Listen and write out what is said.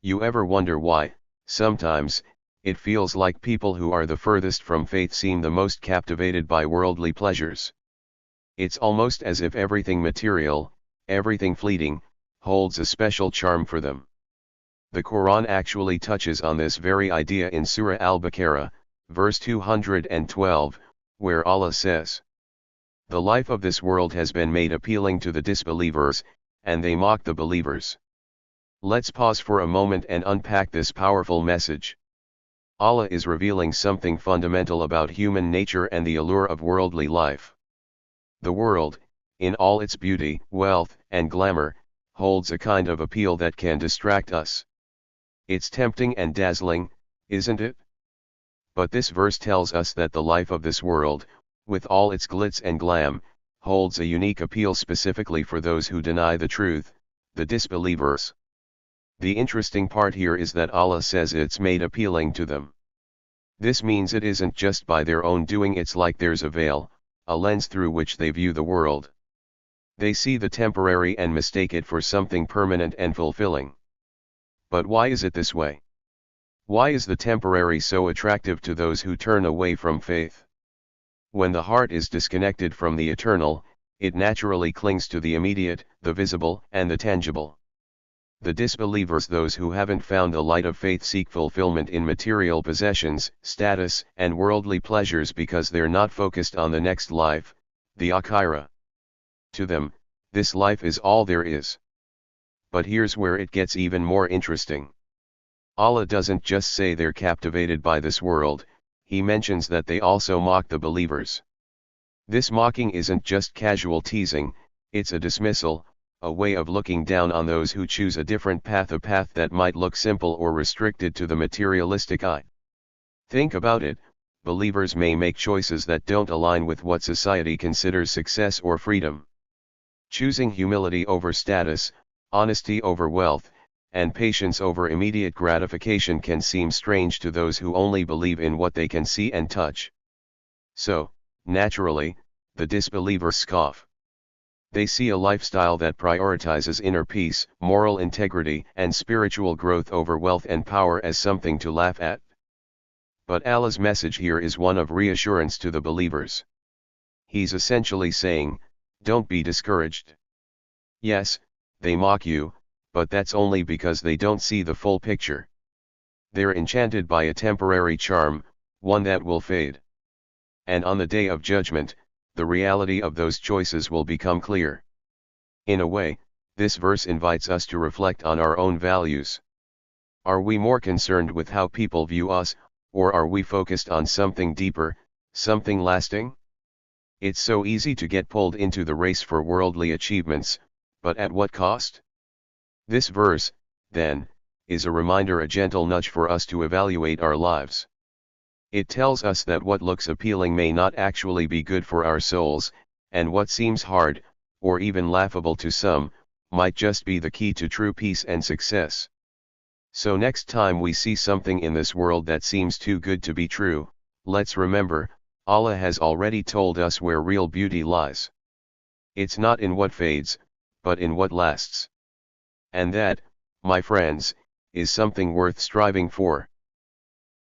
You ever wonder why, sometimes, it feels like people who are the furthest from faith seem the most captivated by worldly pleasures? It's almost as if everything material, everything fleeting, holds a special charm for them. The Quran actually touches on this very idea in Surah Al-Baqarah, verse 212, where Allah says, "The life of this world has been made appealing to the disbelievers, and they mock the believers." Let's pause for a moment and unpack this powerful message. Allah is revealing something fundamental about human nature and the allure of worldly life. The world, in all its beauty, wealth, and glamour, holds a kind of appeal that can distract us. It's tempting and dazzling, isn't it? But this verse tells us that the life of this world, with all its glitz and glam, holds a unique appeal specifically for those who deny the truth, the disbelievers. The interesting part here is that Allah says it's made appealing to them. This means it isn't just by their own doing, it's like there's a veil, a lens through which they view the world. They see the temporary and mistake it for something permanent and fulfilling. But why is it this way? Why is the temporary so attractive to those who turn away from faith? When the heart is disconnected from the eternal, it naturally clings to the immediate, the visible, and the tangible. The disbelievers, those who haven't found the light of faith, seek fulfillment in material possessions, status, and worldly pleasures because they're not focused on the next life, the akhirah. To them, this life is all there is. But here's where it gets even more interesting. Allah doesn't just say they're captivated by this world, He mentions that they also mock the believers. This mocking isn't just casual teasing, it's a dismissal, a way of looking down on those who choose a different path, a path that might look simple or restricted to the materialistic eye. Think about it, believers may make choices that don't align with what society considers success or freedom. Choosing humility over status, honesty over wealth, and patience over immediate gratification can seem strange to those who only believe in what they can see and touch. So, naturally, the disbelievers scoff. They see a lifestyle that prioritizes inner peace, moral integrity, and spiritual growth over wealth and power as something to laugh at. But Allah's message here is one of reassurance to the believers. He's essentially saying, don't be discouraged. Yes, they mock you, but that's only because they don't see the full picture. They're enchanted by a temporary charm, one that will fade. And on the day of judgment, the reality of those choices will become clear. In a way, this verse invites us to reflect on our own values. Are we more concerned with how people view us, or are we focused on something deeper, something lasting? It's so easy to get pulled into the race for worldly achievements, but at what cost? This verse, then, is a reminder, a gentle nudge for us to evaluate our lives. It tells us that what looks appealing may not actually be good for our souls, and what seems hard, or even laughable to some, might just be the key to true peace and success. So next time we see something in this world that seems too good to be true, let's remember, Allah has already told us where real beauty lies. It's not in what fades, but in what lasts. And that, my friends, is something worth striving for.